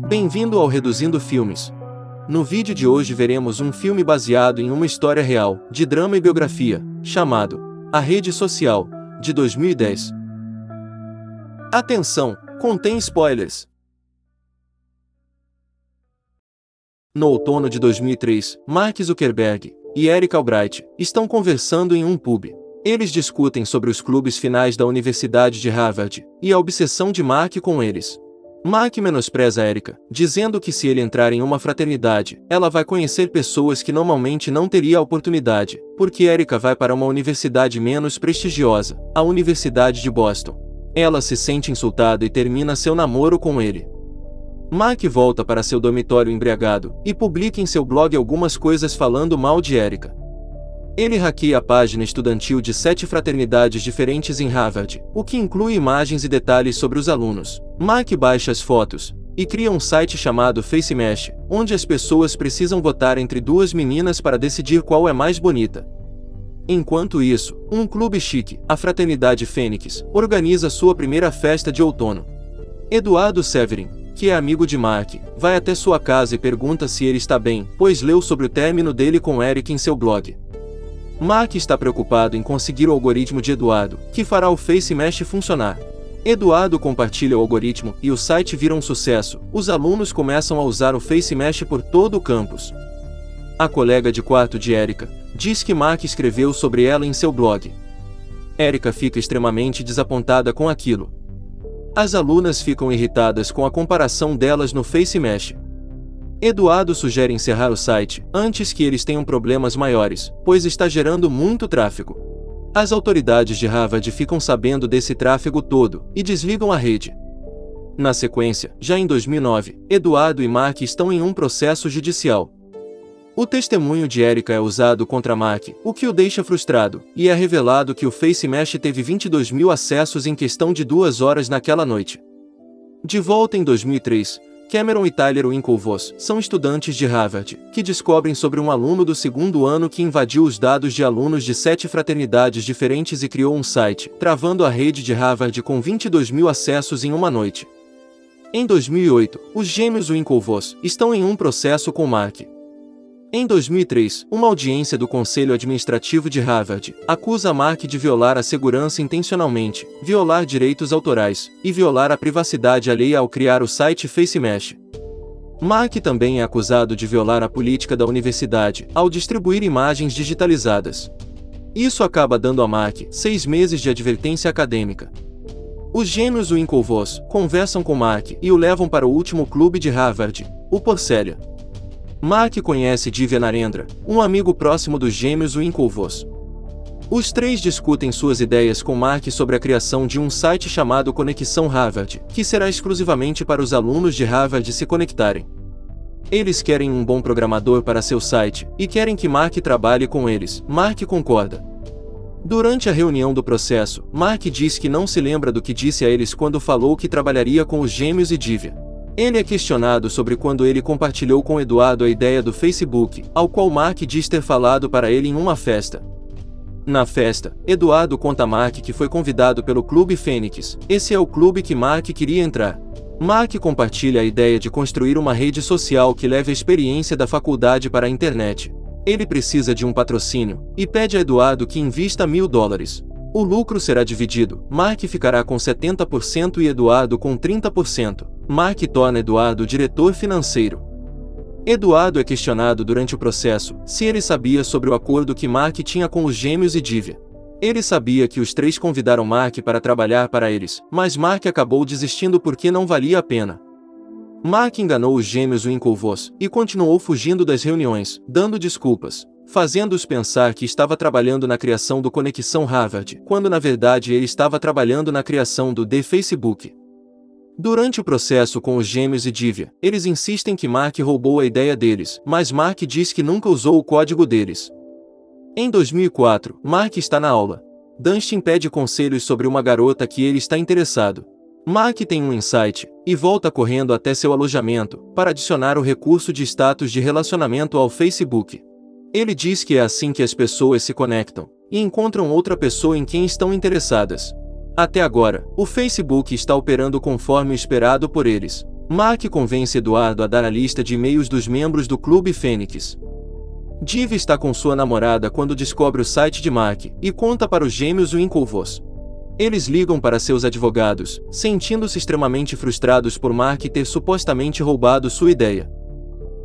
Bem-vindo ao Reduzindo Filmes. No vídeo de hoje veremos um filme baseado em uma história real, de drama e biografia, chamado A Rede Social, de 2010. Atenção, contém spoilers. No outono de 2003, Mark Zuckerberg e Eric Albright estão conversando em um pub. Eles discutem sobre os clubes finais da Universidade de Harvard e a obsessão de Mark com eles. Mark menospreza Erica, dizendo que se ele entrar em uma fraternidade, ela vai conhecer pessoas que normalmente não teria a oportunidade, porque Erica vai para uma universidade menos prestigiosa, a Universidade de Boston. Ela se sente insultada e termina seu namoro com ele. Mark volta para seu dormitório embriagado e publica em seu blog algumas coisas falando mal de Erica. Ele hackeia a página estudantil de 7 fraternidades diferentes em Harvard, o que inclui imagens e detalhes sobre os alunos. Mark baixa as fotos e cria um site chamado FaceMash, onde as pessoas precisam votar entre duas meninas para decidir qual é mais bonita. Enquanto isso, um clube chique, a Fraternidade Fênix, organiza sua primeira festa de outono. Eduardo Severin, que é amigo de Mark, vai até sua casa e pergunta se ele está bem, pois leu sobre o término dele com Eric em seu blog. Mark está preocupado em conseguir o algoritmo de Eduardo, que fará o FaceMash funcionar. Eduardo compartilha o algoritmo e o site vira um sucesso. Os alunos começam a usar o FaceMash por todo o campus. A colega de quarto de Erica diz que Mark escreveu sobre ela em seu blog. Erica fica extremamente desapontada com aquilo. As alunas ficam irritadas com a comparação delas no FaceMash. Eduardo sugere encerrar o site, antes que eles tenham problemas maiores, pois está gerando muito tráfego. As autoridades de Harvard ficam sabendo desse tráfego todo, e desligam a rede. Na sequência, já em 2009, Eduardo e Mark estão em um processo judicial. O testemunho de Erica é usado contra Mark, o que o deixa frustrado, e é revelado que o FaceMash teve 22 mil acessos em questão de 2 horas naquela noite. De volta em 2003, Cameron e Tyler Winklevoss são estudantes de Harvard, que descobrem sobre um aluno do segundo ano que invadiu os dados de alunos de 7 fraternidades diferentes e criou um site, travando a rede de Harvard com 22 mil acessos em uma noite. Em 2008, os gêmeos Winklevoss estão em um processo com Mark. Em 2003, uma audiência do Conselho Administrativo de Harvard acusa Mark de violar a segurança intencionalmente, violar direitos autorais e violar a privacidade alheia ao criar o site FaceMash. Mark também é acusado de violar a política da universidade ao distribuir imagens digitalizadas. Isso acaba dando a Mark 6 meses de advertência acadêmica. Os gêmeos Winklevoss conversam com Mark e o levam para o último clube de Harvard, o Porcelia. Mark conhece Divya Narendra, um amigo próximo dos gêmeos Winklevoss. Os três discutem suas ideias com Mark sobre a criação de um site chamado Conexão Harvard, que será exclusivamente para os alunos de Harvard se conectarem. Eles querem um bom programador para seu site, e querem que Mark trabalhe com eles. Mark concorda. Durante a reunião do processo, Mark diz que não se lembra do que disse a eles quando falou que trabalharia com os gêmeos e Divya. Ele é questionado sobre quando ele compartilhou com Eduardo a ideia do Facebook, ao qual Mark diz ter falado para ele em uma festa. Na festa, Eduardo conta a Mark que foi convidado pelo Clube Fênix. Esse é o clube que Mark queria entrar. Mark compartilha a ideia de construir uma rede social que leve a experiência da faculdade para a internet. Ele precisa de um patrocínio, e pede a Eduardo que invista $1.000. O lucro será dividido, Mark ficará com 70% e Eduardo com 30%. Mark torna Eduardo o diretor financeiro. Eduardo é questionado durante o processo se ele sabia sobre o acordo que Mark tinha com os gêmeos e Divya. Ele sabia que os três convidaram Mark para trabalhar para eles, mas Mark acabou desistindo porque não valia a pena. Mark enganou os gêmeos Winklevoss e continuou fugindo das reuniões, dando desculpas, fazendo-os pensar que estava trabalhando na criação do Conexão Harvard, quando na verdade ele estava trabalhando na criação do The Facebook. Durante o processo com os gêmeos e Divya, eles insistem que Mark roubou a ideia deles, mas Mark diz que nunca usou o código deles. Em 2004, Mark está na aula. Dustin pede conselhos sobre uma garota que ele está interessado. Mark tem um insight, e volta correndo até seu alojamento, para adicionar o recurso de status de relacionamento ao Facebook. Ele diz que é assim que as pessoas se conectam, e encontram outra pessoa em quem estão interessadas. Até agora, o Facebook está operando conforme o esperado por eles. Mark convence Eduardo a dar a lista de e-mails dos membros do Clube Fênix. Div está com sua namorada quando descobre o site de Mark e conta para os gêmeos Winklevoss. Eles ligam para seus advogados, sentindo-se extremamente frustrados por Mark ter supostamente roubado sua ideia.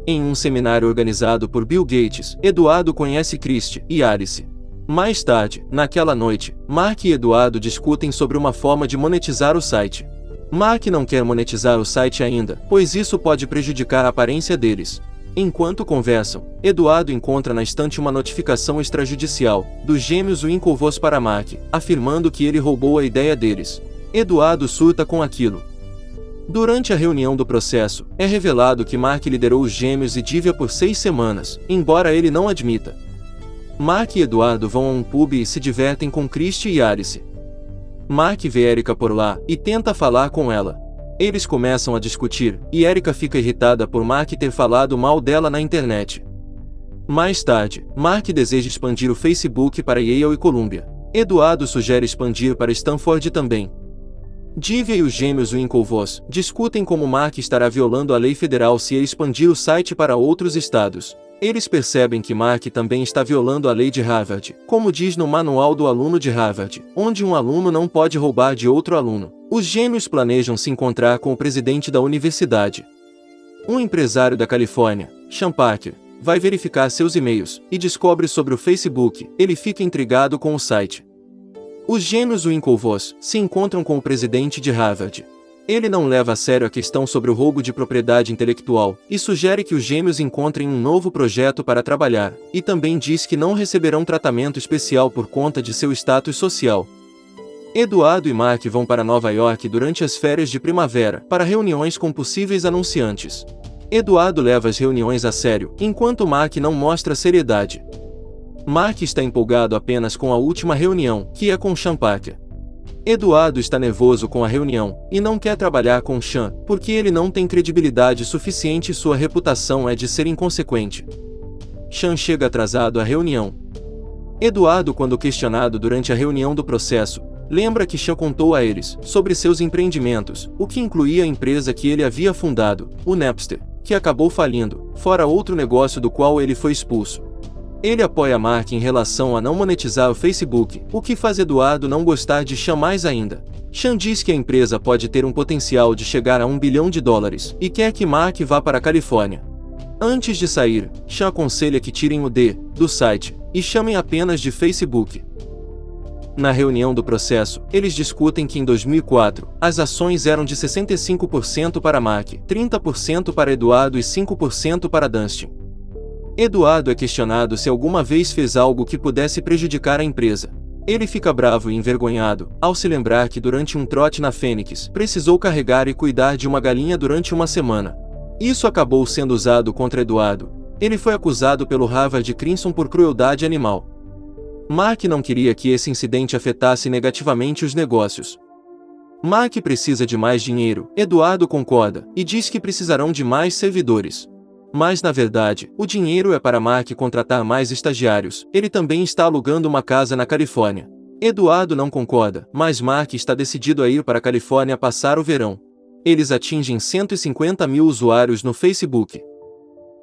Em um seminário organizado por Bill Gates, Eduardo conhece Christie e Alice. Mais tarde, naquela noite, Mark e Eduardo discutem sobre uma forma de monetizar o site. Mark não quer monetizar o site ainda, pois isso pode prejudicar a aparência deles. Enquanto conversam, Eduardo encontra na estante uma notificação extrajudicial dos gêmeos Winklevoss para Mark, afirmando que ele roubou a ideia deles. Eduardo surta com aquilo. Durante a reunião do processo, é revelado que Mark liderou os gêmeos e Divya por 6 semanas, embora ele não admita. Mark e Eduardo vão a um pub e se divertem com Christie e Alice. Mark vê Erika por lá e tenta falar com ela. Eles começam a discutir, e Erika fica irritada por Mark ter falado mal dela na internet. Mais tarde, Mark deseja expandir o Facebook para Yale e Columbia. Eduardo sugere expandir para Stanford também. Divya e os gêmeos Winklevoss discutem como Mark estará violando a lei federal se expandir o site para outros estados. Eles percebem que Mark também está violando a lei de Harvard, como diz no Manual do Aluno de Harvard, onde um aluno não pode roubar de outro aluno. Os gêmeos planejam se encontrar com o presidente da universidade. Um empresário da Califórnia, Sean Parker, vai verificar seus e-mails e descobre sobre o Facebook. Ele fica intrigado com o site. Os gêmeos Winklevoss se encontram com o presidente de Harvard. Ele não leva a sério a questão sobre o roubo de propriedade intelectual e sugere que os gêmeos encontrem um novo projeto para trabalhar, e também diz que não receberão tratamento especial por conta de seu status social. Eduardo e Mark vão para Nova York durante as férias de primavera para reuniões com possíveis anunciantes. Eduardo leva as reuniões a sério, enquanto Mark não mostra seriedade. Mark está empolgado apenas com a última reunião, que é com Sean Parker. Eduardo está nervoso com a reunião, e não quer trabalhar com Sean, porque ele não tem credibilidade suficiente e sua reputação é de ser inconsequente. Sean chega atrasado à reunião. Eduardo, quando questionado durante a reunião do processo, lembra que Sean contou a eles sobre seus empreendimentos, o que incluía a empresa que ele havia fundado, o Napster, que acabou falindo, fora outro negócio do qual ele foi expulso. Ele apoia Mark em relação a não monetizar o Facebook, o que faz Eduardo não gostar de Sean mais ainda. Sean diz que a empresa pode ter um potencial de chegar a $1 bilhão e quer que Mark vá para a Califórnia. Antes de sair, Sean aconselha que tirem o D do site e chamem apenas de Facebook. Na reunião do processo, eles discutem que em 2004, as ações eram de 65% para Mark, 30% para Eduardo e 5% para Dustin. Eduardo é questionado se alguma vez fez algo que pudesse prejudicar a empresa. Ele fica bravo e envergonhado, ao se lembrar que durante um trote na Fênix, precisou carregar e cuidar de uma galinha durante uma semana. Isso acabou sendo usado contra Eduardo. Ele foi acusado pelo Harvard Crimson por crueldade animal. Mark não queria que esse incidente afetasse negativamente os negócios. Mark precisa de mais dinheiro, Eduardo concorda, e diz que precisarão de mais servidores. Mas na verdade, o dinheiro é para Mark contratar mais estagiários. Ele também está alugando uma casa na Califórnia. Eduardo não concorda, mas Mark está decidido a ir para a Califórnia passar o verão. Eles atingem 150 mil usuários no Facebook.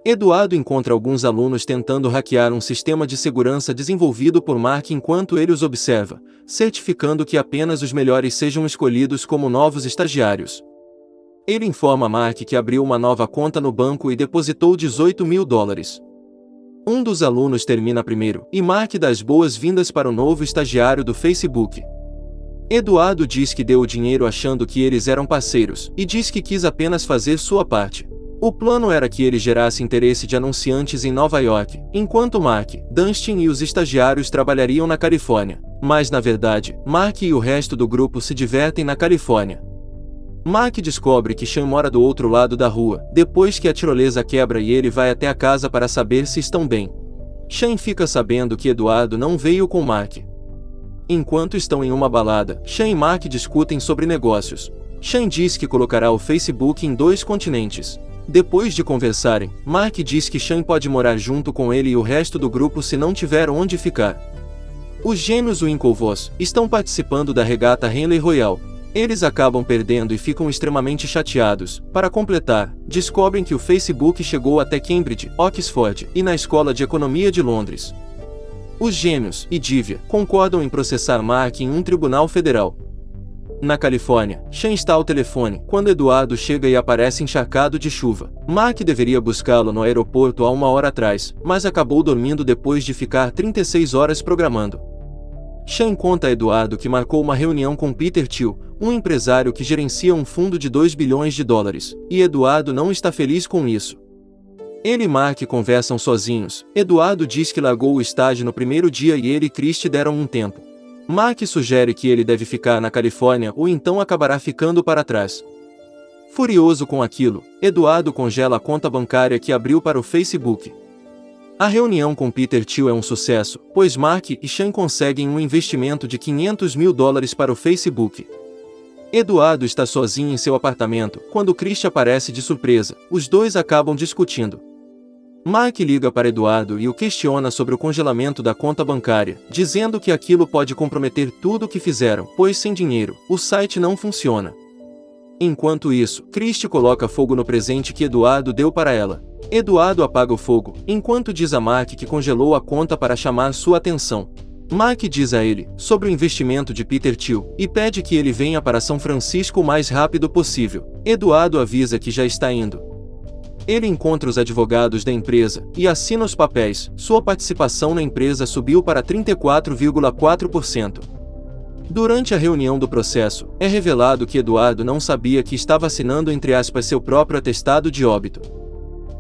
Eduardo encontra alguns alunos tentando hackear um sistema de segurança desenvolvido por Mark enquanto ele os observa, certificando que apenas os melhores sejam escolhidos como novos estagiários. Ele informa Mark que abriu uma nova conta no banco e depositou $18 mil. Um dos alunos termina primeiro, e Mark dá as boas-vindas para o novo estagiário do Facebook. Eduardo diz que deu o dinheiro achando que eles eram parceiros, e diz que quis apenas fazer sua parte. O plano era que ele gerasse interesse de anunciantes em Nova York, enquanto Mark, Dustin e os estagiários trabalhariam na Califórnia. Mas na verdade, Mark e o resto do grupo se divertem na Califórnia. Mark descobre que Sean mora do outro lado da rua, depois que a tirolesa quebra e ele vai até a casa para saber se estão bem. Sean fica sabendo que Eduardo não veio com Mark. Enquanto estão em uma balada, Sean e Mark discutem sobre negócios. Sean diz que colocará o Facebook em 2 continentes. Depois de conversarem, Mark diz que Sean pode morar junto com ele e o resto do grupo se não tiver onde ficar. Os gêmeos Winklevoss estão participando da regata Henley Royal. Eles acabam perdendo e ficam extremamente chateados. Para completar, descobrem que o Facebook chegou até Cambridge, Oxford e na Escola de Economia de Londres. Os gêmeos e Divya concordam em processar Mark em um tribunal federal. Na Califórnia, Sean está ao telefone quando Eduardo chega e aparece encharcado de chuva. Mark deveria buscá-lo no aeroporto há 1 hora atrás, mas acabou dormindo depois de ficar 36 horas programando. Sean conta a Eduardo que marcou uma reunião com Peter Thiel, um empresário que gerencia um fundo de 2 bilhões de dólares, e Eduardo não está feliz com isso. Ele e Mark conversam sozinhos. Eduardo diz que largou o estágio no primeiro dia e ele e Christie deram um tempo. Mark sugere que ele deve ficar na Califórnia ou então acabará ficando para trás. Furioso com aquilo, Eduardo congela a conta bancária que abriu para o Facebook. A reunião com Peter Thiel é um sucesso, pois Mark e Sean conseguem um investimento de $500 mil para o Facebook. Eduardo está sozinho em seu apartamento quando Christie aparece de surpresa. Os dois acabam discutindo. Mark liga para Eduardo e o questiona sobre o congelamento da conta bancária, dizendo que aquilo pode comprometer tudo o que fizeram, pois sem dinheiro, o site não funciona. Enquanto isso, Christie coloca fogo no presente que Eduardo deu para ela. Eduardo apaga o fogo, enquanto diz a Mark que congelou a conta para chamar sua atenção. Mark diz a ele sobre o investimento de Peter Thiel e pede que ele venha para São Francisco o mais rápido possível. Eduardo avisa que já está indo. Ele encontra os advogados da empresa e assina os papéis. Sua participação na empresa subiu para 34,4%. Durante a reunião do processo, é revelado que Eduardo não sabia que estava assinando entre aspas seu próprio atestado de óbito.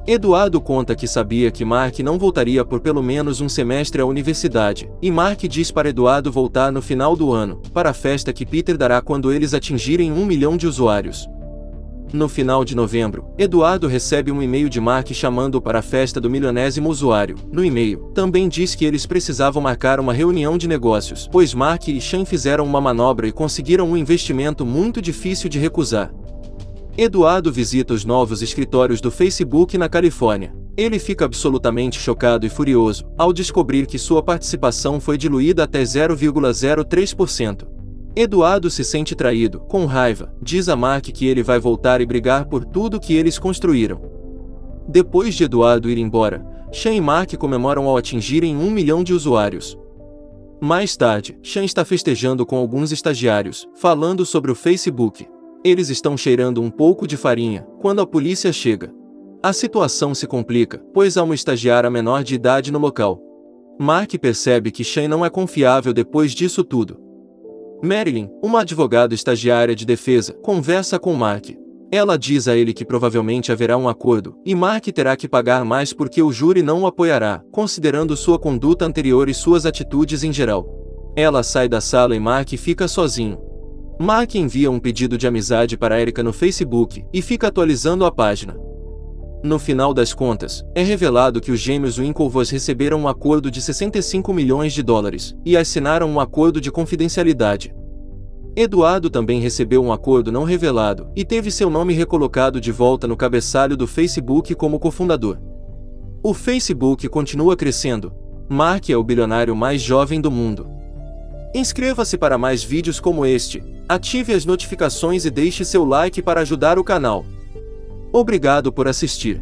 Eduardo conta que sabia que Mark não voltaria por pelo menos um semestre à universidade, e Mark diz para Eduardo voltar no final do ano, para a festa que Peter dará quando eles atingirem 1 milhão de usuários. No final de novembro, Eduardo recebe um e-mail de Mark chamando-o para a festa do milionésimo usuário. No e-mail, também diz que eles precisavam marcar uma reunião de negócios, pois Mark e Sean fizeram uma manobra e conseguiram um investimento muito difícil de recusar. Eduardo visita os novos escritórios do Facebook na Califórnia. Ele fica absolutamente chocado e furioso ao descobrir que sua participação foi diluída até 0,03%. Eduardo se sente traído, com raiva, diz a Mark que ele vai voltar e brigar por tudo que eles construíram. Depois de Eduardo ir embora, Sean e Mark comemoram ao atingirem 1 milhão de usuários. Mais tarde, Sean está festejando com alguns estagiários, falando sobre o Facebook. Eles estão cheirando um pouco de farinha, quando a polícia chega. A situação se complica, pois há uma estagiária menor de idade no local. Mark percebe que Sean não é confiável depois disso tudo. Marilyn, uma advogada estagiária de defesa, conversa com Mark. Ela diz a ele que provavelmente haverá um acordo, e Mark terá que pagar mais porque o júri não o apoiará, considerando sua conduta anterior e suas atitudes em geral. Ela sai da sala e Mark fica sozinho. Mark envia um pedido de amizade para Erica no Facebook, e fica atualizando a página. No final das contas, é revelado que os gêmeos Winklevoss receberam um acordo de $65 milhões e assinaram um acordo de confidencialidade. Eduardo também recebeu um acordo não revelado e teve seu nome recolocado de volta no cabeçalho do Facebook como cofundador. O Facebook continua crescendo. Mark é o bilionário mais jovem do mundo. Inscreva-se para mais vídeos como este, ative as notificações e deixe seu like para ajudar o canal. Obrigado por assistir.